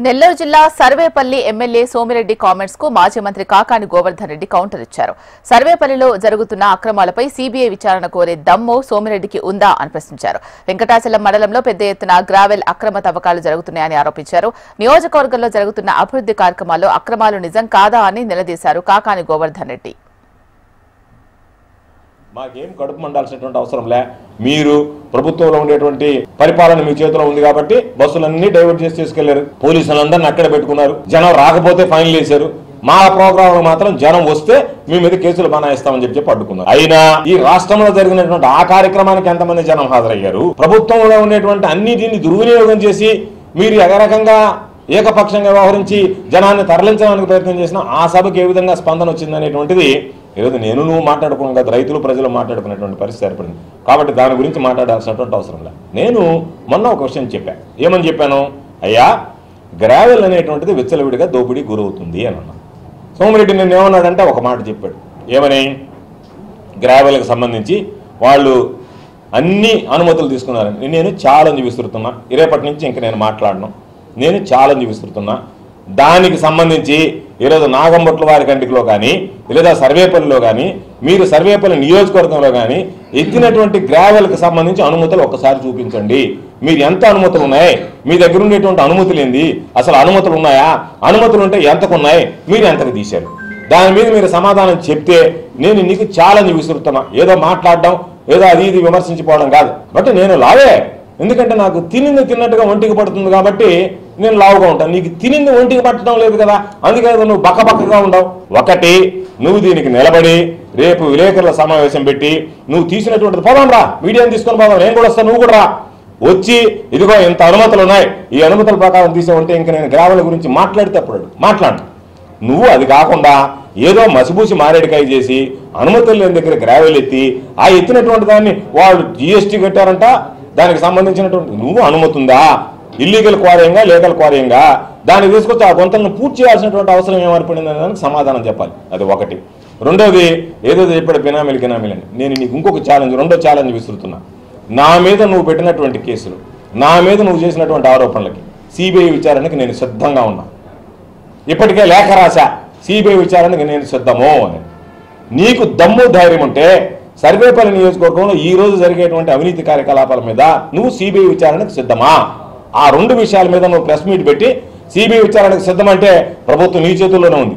నెల్లూరు జిల్లా Sarvepalli MLA Somireddy comments కు మాజీ మంత్రి కాకాని గోవర్ధన్ రెడ్డి కౌంటర్ ఇచ్చారు. సర్వేపల్లిలో జరుగుతున్న అక్రమాలపై సీబీఐ విచారణ కోరే దమ్ము సోమిరెడ్డికి ఉందా అని ప్రశ్నించారు. వెంకటాచలం మండలంలో పెద్ద ఎత్తున గ్రావెల్ అక్రమ తవ్వకాలు జరుగుతున్నాయని ఆరోపించారు. నియోజకవర్గంలో జరుగుతున్న అభివృద్ధి కార్యక్రమాల్లో అక్రమాలు నిజం కాదా అని నిలదీశారు కాకాని గోవర్ధన్ రెడ్డి. మాకేం కడుపు మండాల్సినటువంటి అవసరం లే. మీరు ప్రభుత్వంలో ఉండేటువంటి పరిపాలన మీ చేతిలో ఉంది కాబట్టి బస్సులన్నీ డైవర్ట్ చేసి తీసుకెళ్లారు. పోలీసులందరినీ అక్కడ పెట్టుకున్నారు. జనం రాకపోతే ఫైన్లు వేశారు. మా ప్రోగ్రాంలో మాత్రం జనం వస్తే మీ మీద కేసులు బనాయిస్తామని చెప్పి అడ్డుకున్నారు. అయినా ఈ రాష్ట్రంలో జరిగినటువంటి ఆ కార్యక్రమానికి ఎంతమంది జనం హాజరయ్యారు? ప్రభుత్వంలో ఉండేటువంటి అన్నిటిని దుర్వినియోగం చేసి మీరు ఎగరకంగా ఏకపక్షంగా వ్యవహరించి జనాన్ని తరలించడానికి ప్రయత్నం చేసిన ఆ సభకు ఏ విధంగా స్పందన వచ్చిందనేటువంటిది ఈరోజు నువ్వు మాట్లాడుకున్నాను కదా, రైతులు ప్రజలు మాట్లాడుకునేటువంటి పరిస్థితి ఏర్పడింది. కాబట్టి దాని గురించి మాట్లాడాల్సినటువంటి అవసరం లేదు. నేను మొన్న ఒక విషయం చెప్పాను. ఏమని చెప్పాను? అయ్యా, గ్రావెల్ అనేటువంటిది విచ్చలవిడిగా దోపిడీ గురవుతుంది అని అన్నాను. సోమిరెడ్డి నిన్న ఏమన్నాడంటే ఒక మాట చెప్పాడు. ఏమని? గ్రావెల్కి సంబంధించి వాళ్ళు అన్ని అనుమతులు తీసుకున్నారని. నేను ఛాలెంజ్ విసురుతున్నా. రేపటి నుంచి ఇంక నేను మాట్లాడను. నేను ఛాలెంజ్ విసురుతున్నా. దానికి సంబంధించి ఈరోజు నాగంబొట్ల వారి కంటిలో కానీ లేదా సర్వేపల్లిలో కానీ మీరు సర్వేపల్లి నియోజకవర్గంలో కానీ ఎత్తినటువంటి గ్రావెల్కి సంబంధించి అనుమతులు ఒక్కసారి చూపించండి. మీరు ఎంత అనుమతులు ఉన్నాయి? మీ దగ్గర ఉండేటువంటి అనుమతులు ఏంది? అసలు అనుమతులు ఉన్నాయా? అనుమతులు ఉంటే ఎంతకు ఉన్నాయి? మీరు ఎంతకు తీశారు? దాని మీద మీరు సమాధానం చెప్తే నేను నీకు ఛాలెంజ్ విసురుతున్నా. ఏదో మాట్లాడడం, ఏదో అది ఇది విమర్శించిపోవడం కాదు. బట్ నేను లావే. ఎందుకంటే నాకు తినింది తిన్నట్టుగా ఒంటికి పడుతుంది కాబట్టి నేను లావుగా ఉంటాను. నీకు తినింది ఒంటికి పట్టడం లేదు కదా, అందుకే నువ్వు బక్కబక్కగా ఉండవు. ఒకటి, నువ్వు దీనికి నిలబడి రేపు విలేకరుల సమావేశం పెట్టి నువ్వు తీసినటువంటిది పోదాం రా, మీడియాని తీసుకొని పోదాం, నేను కూడా వస్తాను, నువ్వు కూడా రా, వచ్చి ఇదిగో ఇంత అనుమతులు ఉన్నాయి, ఈ అనుమతుల ప్రకారం తీసామంటే ఇంకా నేను గ్రావెల్ గురించి మాట్లాడితే అప్పుడు మాట్లాడు. నువ్వు అది కాకుండా ఏదో మసిబూసి మారేడికాయ చేసి అనుమతులు లేని దగ్గర గ్రావెల్ ఎత్తి ఆ ఎత్తినటువంటి దాన్ని వాళ్ళు జిఎస్టీ కట్టారంట, దానికి సంబంధించినటువంటి నువ్వు అనుమతుందా? Illegal క్వారీయింగా legal క్వారీయింగా? దాన్ని తీసుకొచ్చి ఆ గుంతలను పూర్తి చేయాల్సినటువంటి అవసరం ఏమర్పడింది అనే దానికి సమాధానం చెప్పాలి. అది ఒకటి. రెండోది, ఏదో చెప్పాడు బినామీలు గినామీలు అని. నేను నీకు ఇంకొక ఛాలెంజ్, రెండో ఛాలెంజ్ విసురుతున్నా. నా మీద నువ్వు పెట్టినటువంటి కేసులు, నా మీద నువ్వు చేసినటువంటి ఆరోపణలకి సిబిఐ విచారణకి నేను సిద్ధంగా ఉన్నా. ఇప్పటికే లేఖ రాశా, సిబిఐ విచారణకి నేను సిద్ధము అని. నీకు దమ్ము ధైర్యం ఉంటే సర్వేపల్లి నియోజకవర్గంలో ఈ రోజు జరిగేటువంటి అవినీతి కార్యకలాపాల మీద నువ్వు సిబిఐ విచారణకు సిద్ధమా? ఆ రెండు విషయాల మీద నువ్వు ప్రెస్ మీట్ పెట్టి సిబిఐ విచారణకు సిద్ధమంటే ప్రభుత్వం నీ చేతుల్లోనే ఉంది.